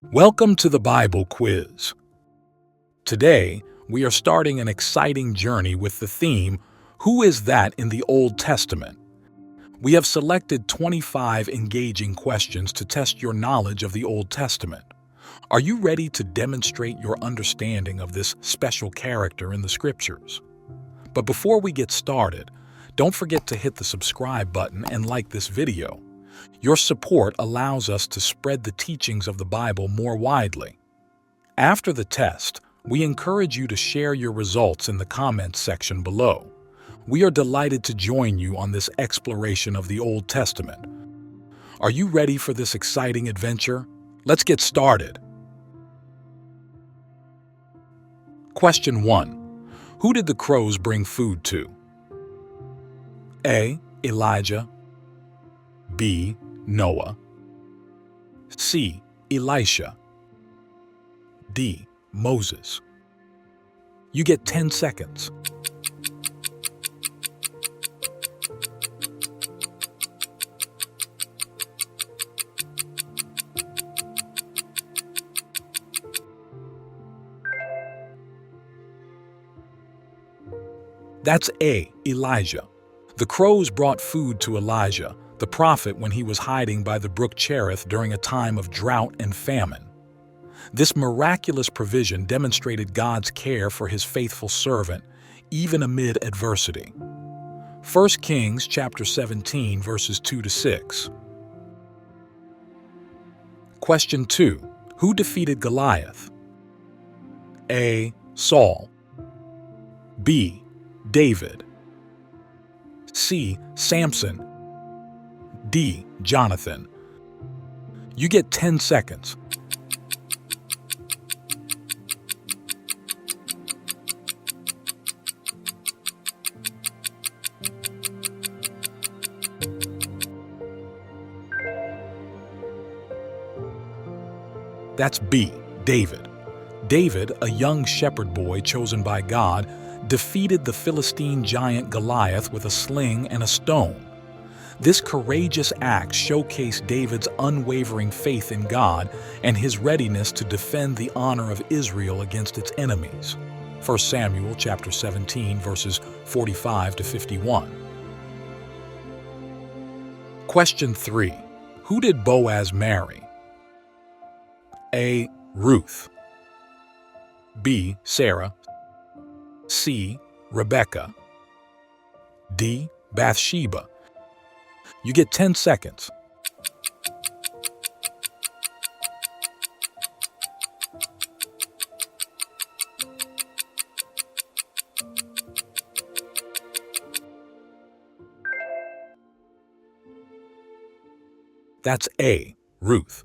Welcome to the Bible Quiz. Today, we are starting an exciting journey with the theme, Who is that in the Old Testament? We have selected 25 engaging questions to test your knowledge of the Old Testament. Are you ready to demonstrate your understanding of this special character in the Scriptures? But before we get started, don't forget to hit the subscribe button and like this video. Your support allows us to spread the teachings of the Bible more widely. After the test, we encourage you to share your results in the comments section below. We are delighted to join you on this exploration of the Old Testament. Are you ready for this exciting adventure? Let's get started. Question 1. Who did the crows bring food to? A. Elijah. B. Noah. C. Elisha. D. Moses. You get 10 seconds. That's A. Elijah. The crows brought food to Elijah, the prophet, when he was hiding by the brook Cherith during a time of drought and famine. This miraculous provision demonstrated God's care for his faithful servant, even amid adversity. 1 Kings chapter 17, verses 2-6. Question 2. Who defeated Goliath? A. Saul. B. David. C. Samson. D. Jonathan. You get 10 seconds. That's B. David. David, a young shepherd boy chosen by God, defeated the Philistine giant Goliath with a sling and a stone. This courageous act showcased David's unwavering faith in God and his readiness to defend the honor of Israel against its enemies. 1 Samuel chapter 17, verses 45-51. Question 3. Who did Boaz marry? A. Ruth. B. Sarah. C. Rebecca. D. Bathsheba. You get 10 seconds. That's A. Ruth.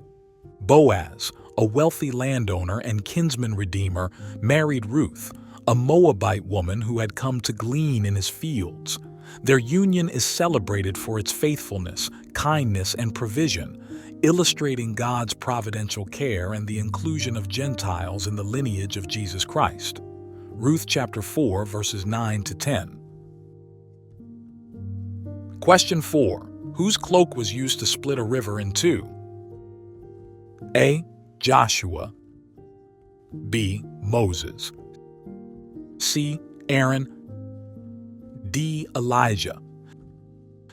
Boaz, a wealthy landowner and kinsman redeemer, married Ruth, a Moabite woman who had come to glean in his fields. Their union is celebrated for its faithfulness, kindness, and provision, illustrating God's providential care and the inclusion of Gentiles in the lineage of Jesus Christ. Ruth chapter 4, verses 9-10. Question 4. Whose cloak was used to split a river in two? A. Joshua. B. Moses. C. Aaron. D. Elijah.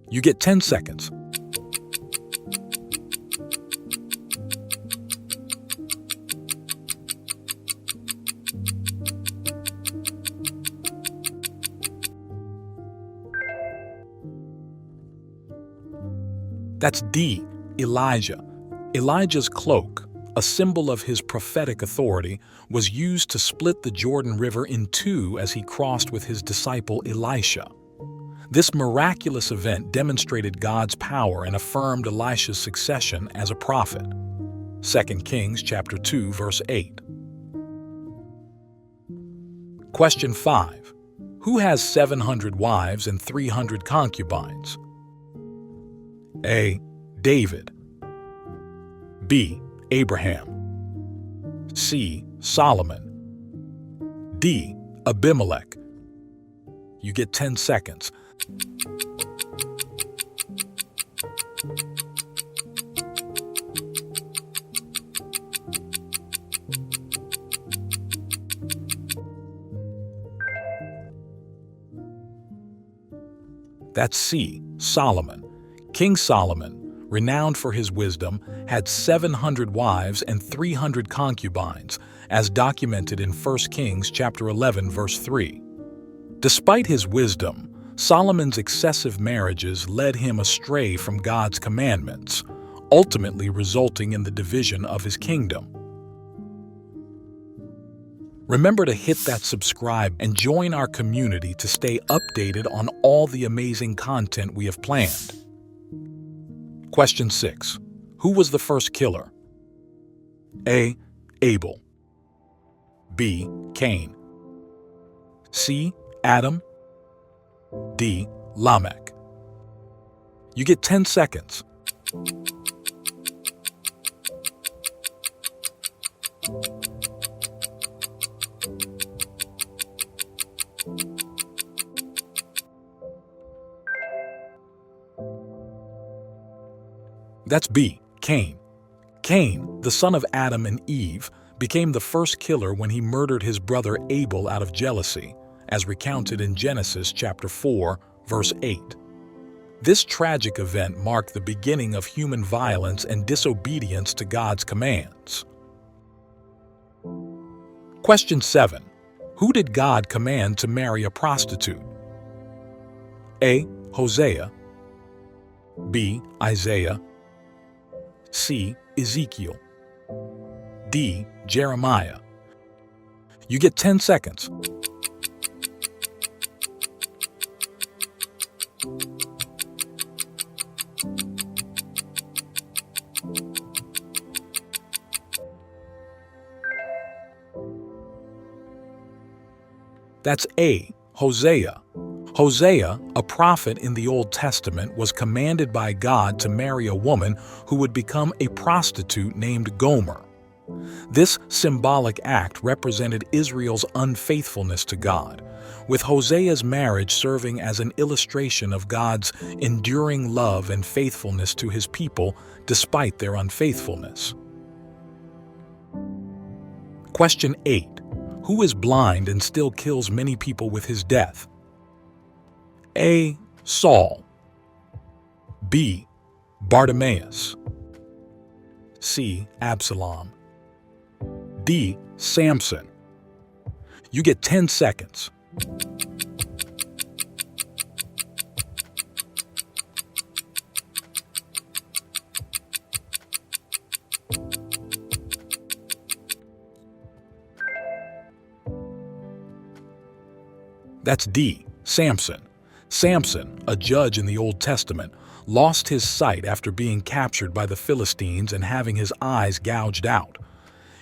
You get 10 seconds. That's D. Elijah. Elijah's cloak, a symbol of his prophetic authority, was used to split the Jordan River in two as he crossed with his disciple Elisha. This miraculous event demonstrated God's power and affirmed Elisha's succession as a prophet. 2 Kings chapter 2, verse 8. Question 5. Who has 700 wives and 300 concubines? A. David. B. Abraham. C. Solomon. D. Abimelech. You get 10 seconds. That's C. Solomon. King Solomon, renowned for his wisdom, had 700 wives and 300 concubines, as documented in 1 Kings chapter 11, verse 3. Despite his wisdom, Solomon's excessive marriages led him astray from God's commandments, ultimately resulting in the division of his kingdom. Remember to hit that subscribe and join our community to stay updated on all the amazing content we have planned. Question 6. Who was the first killer? A. Abel. B. Cain. C. Adam. D. Lamech. You get 10 seconds. That's B. Cain. Cain, the son of Adam and Eve, became the first killer when he murdered his brother Abel out of jealousy, as recounted in Genesis chapter 4, verse 8. This tragic event marked the beginning of human violence and disobedience to God's commands. Question 7. Who did God command to marry a prostitute? A. Hosea. B. Isaiah. C. Ezekiel. D. Jeremiah. You get 10 seconds. That's A. Hosea. Hosea, a prophet in the Old Testament, was commanded by God to marry a woman who would become a prostitute named Gomer. This symbolic act represented Israel's unfaithfulness to God, with Hosea's marriage serving as an illustration of God's enduring love and faithfulness to his people despite their unfaithfulness. Question 8. Who is blind and still kills many people with his death? A. Saul. B. Bartimaeus. C. Absalom. D. Samson. You get 10 seconds. That's D. Samson. Samson, a judge in the Old Testament, lost his sight after being captured by the Philistines and having his eyes gouged out.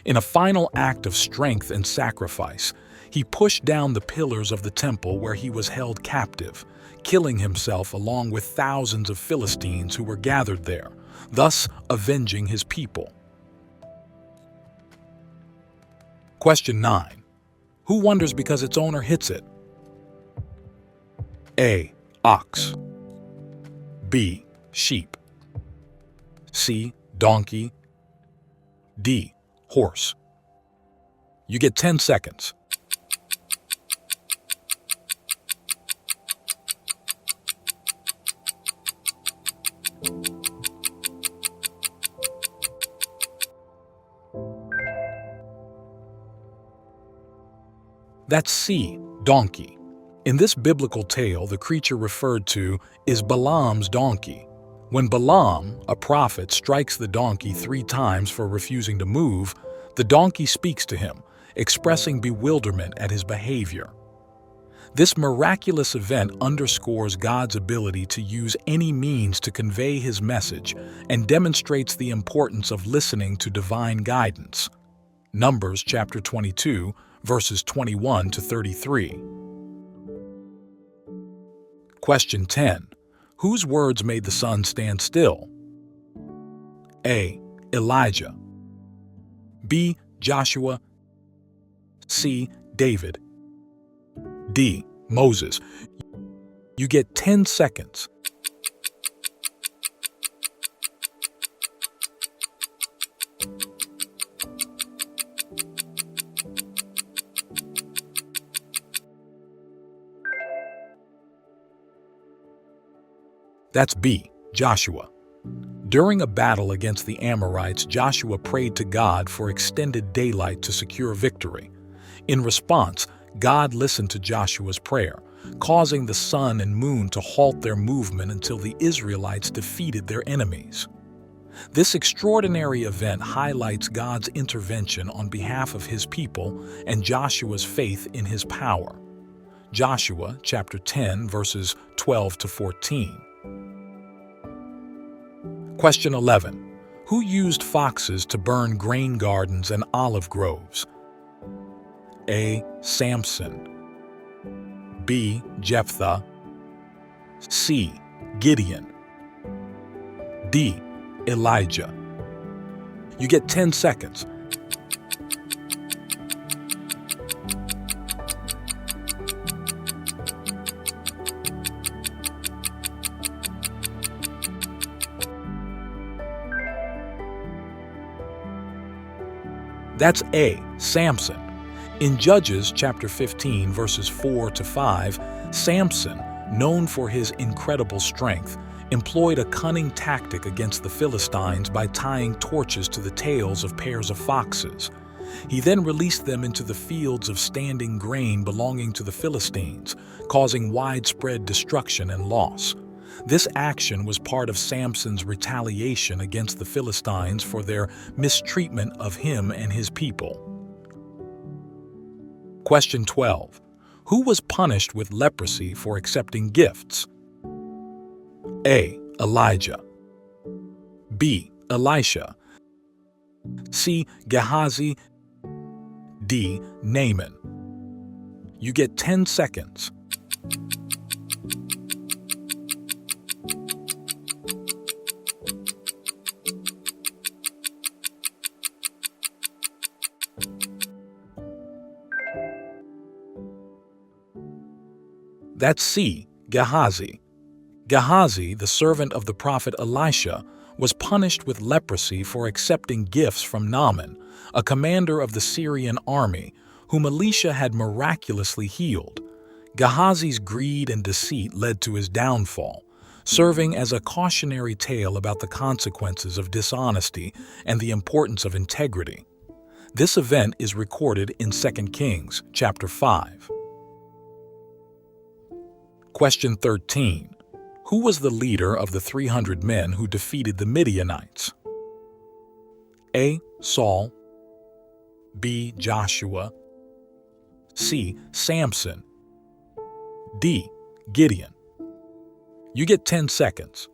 In a final act of strength and sacrifice, he pushed down the pillars of the temple where he was held captive, killing himself along with thousands of Philistines who were gathered there, thus avenging his people. Question 9. Who wonders because its owner hits it? A. Ox. B. Sheep. C. Donkey. D. Horse. You get 10 seconds. That's C. Donkey. In this biblical tale, the creature referred to is Balaam's donkey. When Balaam, a prophet, strikes the donkey 3 times for refusing to move, the donkey speaks to him, expressing bewilderment at his behavior. This miraculous event underscores God's ability to use any means to convey his message and demonstrates the importance of listening to divine guidance. Numbers chapter 22, verses 21 to 33. Question 10. Whose words made the sun stand still? A. Elijah. B. Joshua. C. David. D. Moses. You get 10 seconds. That's B. Joshua. During a battle against the Amorites, Joshua prayed to God for extended daylight to secure victory. In response, God listened to Joshua's prayer, causing the sun and moon to halt their movement until the Israelites defeated their enemies. This extraordinary event highlights God's intervention on behalf of his people and Joshua's faith in his power. Joshua chapter 10, verses 12 to 14. Question 11. Who used foxes to burn grain gardens and olive groves? A. Samson. B. Jephthah. C. Gideon. D. Elijah. You get 10 seconds. That's A. Samson. In Judges chapter 15, verses 4 to 5, Samson, known for his incredible strength, employed a cunning tactic against the Philistines by tying torches to the tails of pairs of foxes. He then released them into the fields of standing grain belonging to the Philistines, causing widespread destruction and loss. This action was part of Samson's retaliation against the Philistines for their mistreatment of him and his people. Question 12. Who was punished with leprosy for accepting gifts? A. Elijah. B. Elisha. C. Gehazi. D. Naaman. You get 10 seconds. That's C. Gehazi. Gehazi, the servant of the prophet Elisha, was punished with leprosy for accepting gifts from Naaman, a commander of the Syrian army, whom Elisha had miraculously healed. Gehazi's greed and deceit led to his downfall, serving as a cautionary tale about the consequences of dishonesty and the importance of integrity. This event is recorded in 2 Kings chapter 5. Question 13. Who was the leader of the 300 men who defeated the Midianites? A. Saul. B. Joshua. C. Samson. D. Gideon. You get 10 seconds.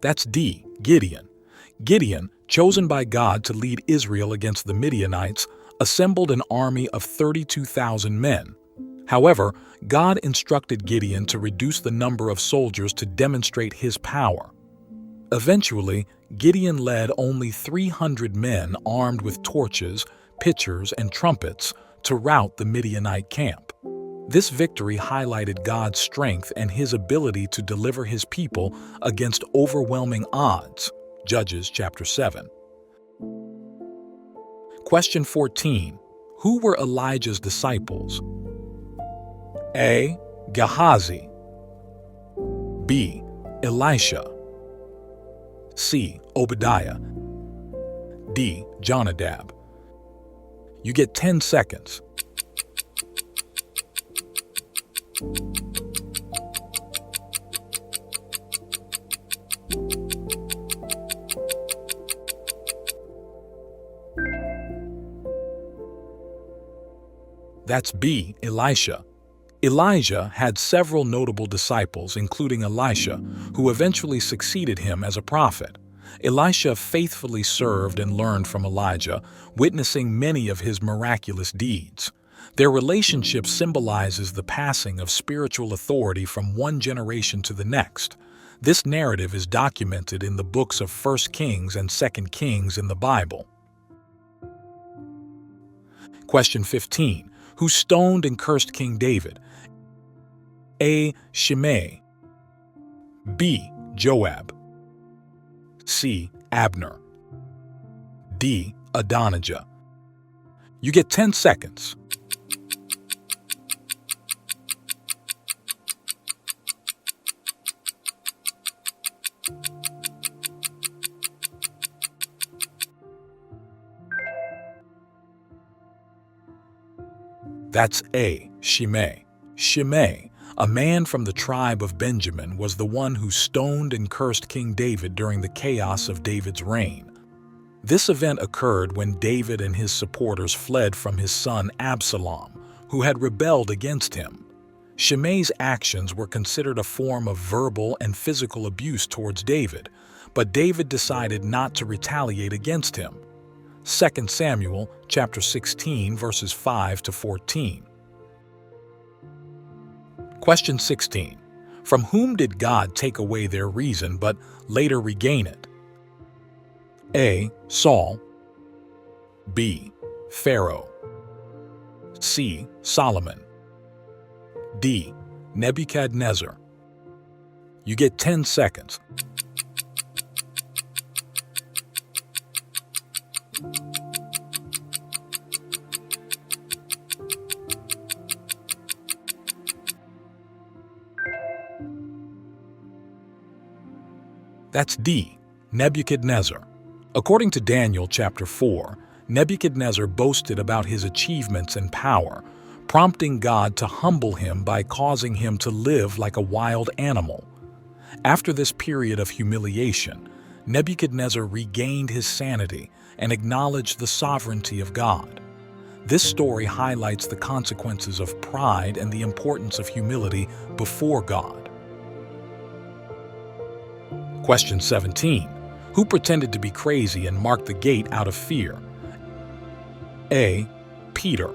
That's D. Gideon. Gideon, chosen by God to lead Israel against the Midianites, assembled an army of 32,000 men. However, God instructed Gideon to reduce the number of soldiers to demonstrate his power. Eventually, Gideon led only 300 men armed with torches, pitchers, and trumpets to rout the Midianite camp. This victory highlighted God's strength and his ability to deliver his people against overwhelming odds. Judges chapter 7. Question 14. Who were Elijah's disciples? A. Gehazi. B. Elisha. C. Obadiah. D. Jonadab. You get 10 seconds. That's B. Elisha. Elijah had several notable disciples, including Elisha, who eventually succeeded him as a prophet. Elisha faithfully served and learned from Elijah, witnessing many of his miraculous deeds. Their relationship symbolizes the passing of spiritual authority from one generation to the next. This narrative is documented in the books of 1 Kings and 2 Kings in the Bible. Question 15. Who stoned and cursed King David? A. Shimei. B. Joab. C. Abner. D. Adonijah. You get 10 seconds. That's A. Shimei. Shimei, a man from the tribe of Benjamin, was the one who stoned and cursed King David during the chaos of David's reign. This event occurred when David and his supporters fled from his son Absalom, who had rebelled against him. Shimei's actions were considered a form of verbal and physical abuse towards David, but David decided not to retaliate against him. 2 Samuel chapter 16, verses 5 to 14. Question 16. From whom did God take away their reason but later regain it? A. Saul. B. Pharaoh. C. Solomon. D. Nebuchadnezzar. You get 10 seconds. That's D. Nebuchadnezzar. According to Daniel chapter 4, Nebuchadnezzar boasted about his achievements and power, prompting God to humble him by causing him to live like a wild animal. After this period of humiliation, Nebuchadnezzar regained his sanity and acknowledged the sovereignty of God. This story highlights the consequences of pride and the importance of humility before God. Question 17. Who pretended to be crazy and marked the gate out of fear? A. Peter.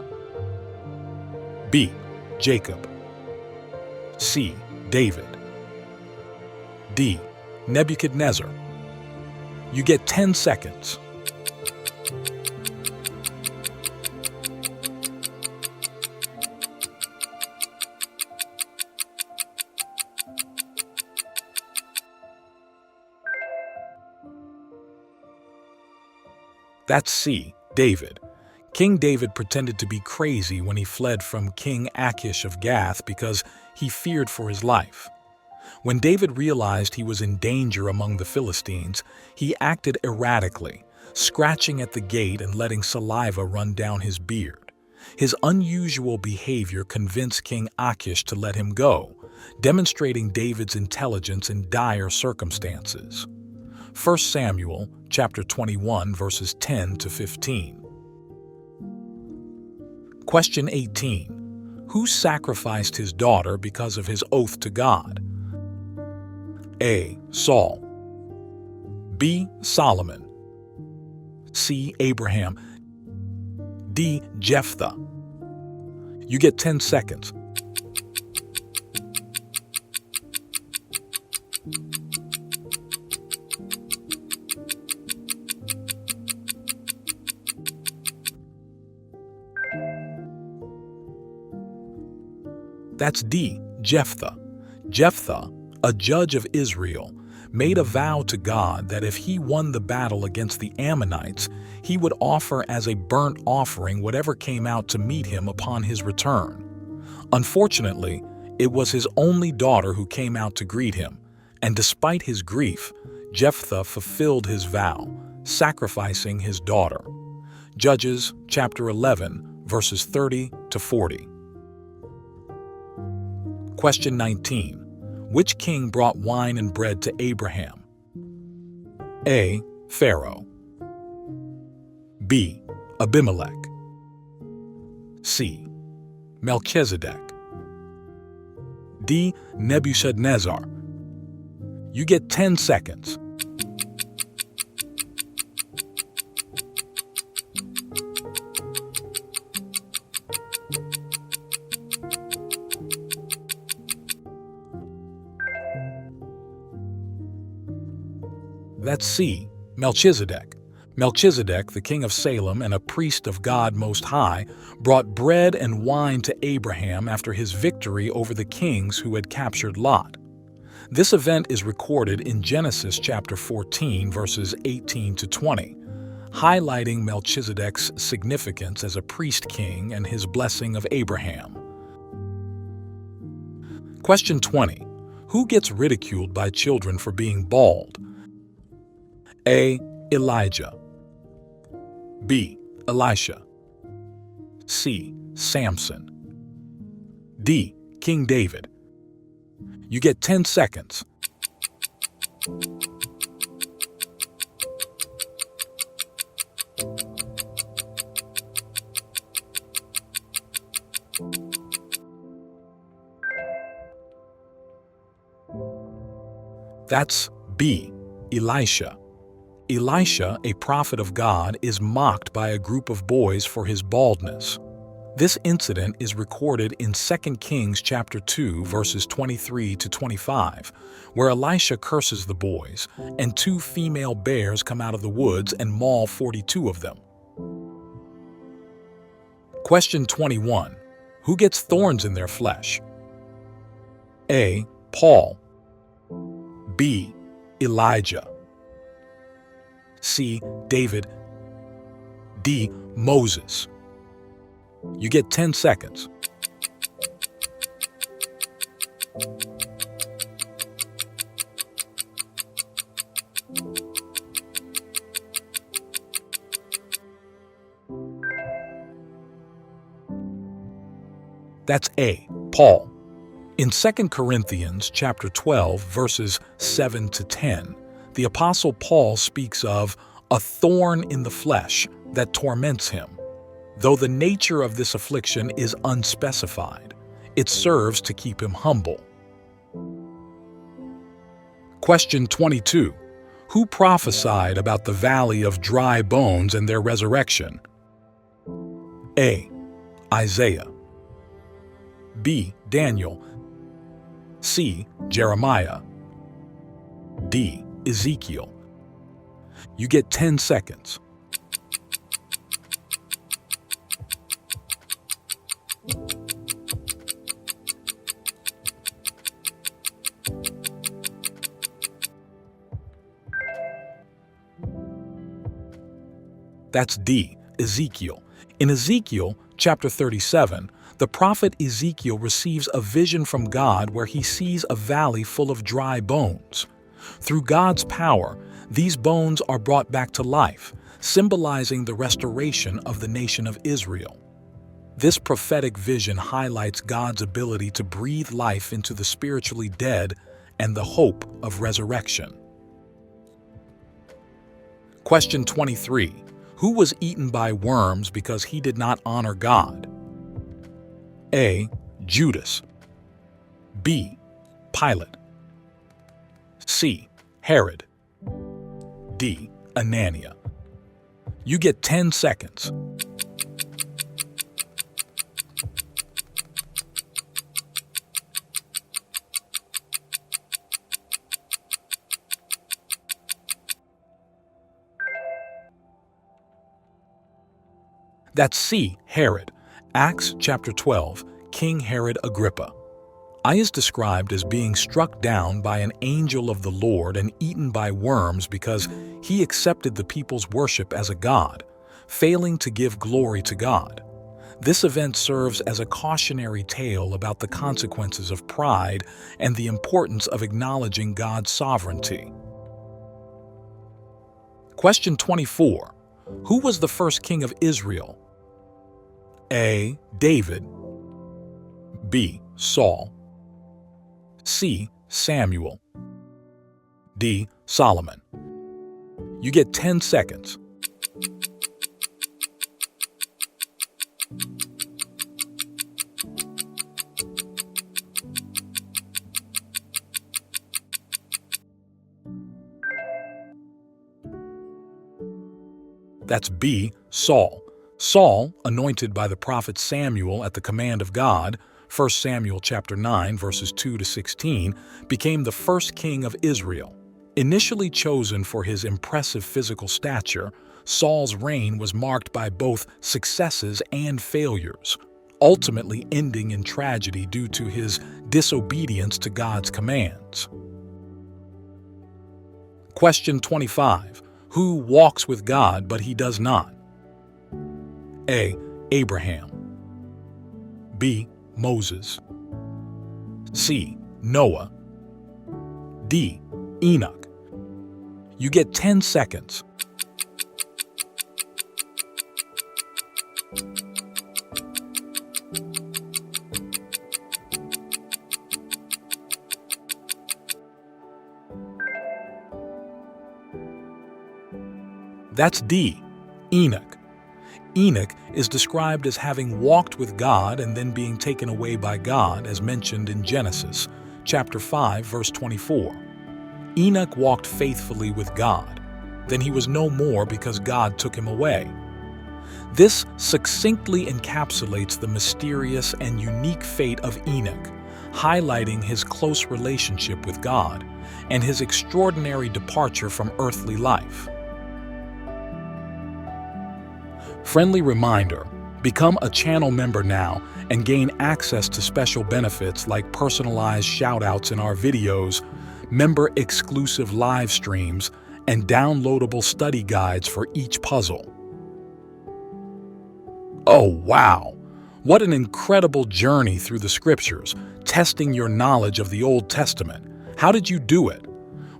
B. Jacob. C. David. D. Nebuchadnezzar. You get 10 seconds. That's C. David. King David pretended to be crazy when he fled from King Achish of Gath because he feared for his life. When David realized he was in danger among the Philistines, he acted erratically, scratching at the gate and letting saliva run down his beard. His unusual behavior convinced King Achish to let him go, demonstrating David's intelligence in dire circumstances. 1 Samuel chapter 21, verses 10 to 15. Question 18. Who sacrificed his daughter because of his oath to God? A. Saul. B. Solomon. C. Abraham. D. Jephthah. You get 10 seconds. That's D. Jephthah. Jephthah, a judge of Israel, made a vow to God that if he won the battle against the Ammonites, he would offer as a burnt offering whatever came out to meet him upon his return. Unfortunately, it was his only daughter who came out to greet him, and despite his grief, Jephthah fulfilled his vow, sacrificing his daughter. Judges chapter 11, verses 30 to 40. Question 19. Which king brought wine and bread to Abraham? A. Pharaoh. B. Abimelech. C. Melchizedek. D. Nebuchadnezzar. You get 10 seconds. That's C. Melchizedek. Melchizedek, the king of Salem and a priest of God Most High, brought bread and wine to Abraham after his victory over the kings who had captured Lot. This event is recorded in Genesis chapter 14, verses 18 to 20, highlighting Melchizedek's significance as a priest-king and his blessing of Abraham. Question 20. Who gets ridiculed by children for being bald? A. Elijah. B. Elisha. C. Samson. D. King David. You get 10 seconds. That's B. Elisha. Elisha, a prophet of God, is mocked by a group of boys for his baldness. This incident is recorded in 2 Kings chapter 2, verses 23 to 25, where Elisha curses the boys, and 2 female bears come out of the woods and maul 42 of them. Question 21. Who gets thorns in their flesh? A. Paul. B. Elijah. C. David. D. Moses. You get 10 seconds. That's A. Paul. In 2 Corinthians chapter 12, verses 7 to 10, the Apostle Paul speaks of a thorn in the flesh that torments him. Though the nature of this affliction is unspecified, it serves to keep him humble. Question 22. Who prophesied about the valley of dry bones and their resurrection? A. Isaiah. B. Daniel. C. Jeremiah. D. Ezekiel. You get 10 seconds. That's D. Ezekiel. In Ezekiel chapter 37, the prophet Ezekiel receives a vision from God where he sees a valley full of dry bones. Through God's power, these bones are brought back to life, symbolizing the restoration of the nation of Israel. This prophetic vision highlights God's ability to breathe life into the spiritually dead and the hope of resurrection. Question 23. Who was eaten by worms because he did not honor God? A. Judas. B. Pilate. C. Herod. D. Ananias. You get 10 seconds. That's C. Herod. Acts chapter 12, King Herod Agrippa. I is described as being struck down by an angel of the Lord and eaten by worms because he accepted the people's worship as a god, failing to give glory to God. This event serves as a cautionary tale about the consequences of pride and the importance of acknowledging God's sovereignty. Question 24. Who was the first king of Israel? A. David. B. Saul. C. Samuel. D. Solomon. You get 10 seconds. That's B. Saul. Saul, anointed by the prophet Samuel at the command of God, 1 Samuel chapter 9, verses 2 to 16, became the first king of Israel. Initially chosen for his impressive physical stature, Saul's reign was marked by both successes and failures, ultimately ending in tragedy due to his disobedience to God's commands. Question 25. Who walks with God but he does not? A. Abraham. B. Moses. C. Noah. D. Enoch. You get 10 seconds. That's D. Enoch. Enoch is described as having walked with God and then being taken away by God, as mentioned in Genesis, chapter 5, verse 24. Enoch walked faithfully with God. Then he was no more because God took him away. This succinctly encapsulates the mysterious and unique fate of Enoch, highlighting his close relationship with God and his extraordinary departure from earthly life. Friendly reminder, become a channel member now and gain access to special benefits like personalized shoutouts in our videos, member-exclusive live streams, and downloadable study guides for each puzzle. Oh, wow! What an incredible journey through the scriptures, testing your knowledge of the Old Testament. How did you do it?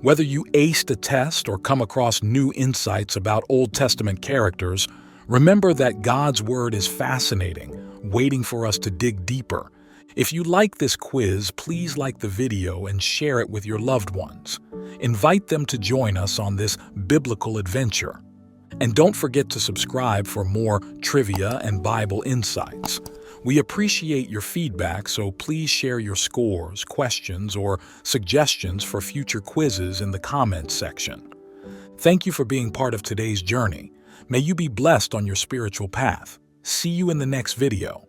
Whether you aced a test or come across new insights about Old Testament characters, remember that God's Word is fascinating, waiting for us to dig deeper. If you like this quiz, please like the video and share it with your loved ones. Invite them to join us on this biblical adventure. And don't forget to subscribe for more trivia and Bible insights. We appreciate your feedback, so please share your scores, questions, or suggestions for future quizzes in the comments section. Thank you for being part of today's journey. May you be blessed on your spiritual path. See you in the next video.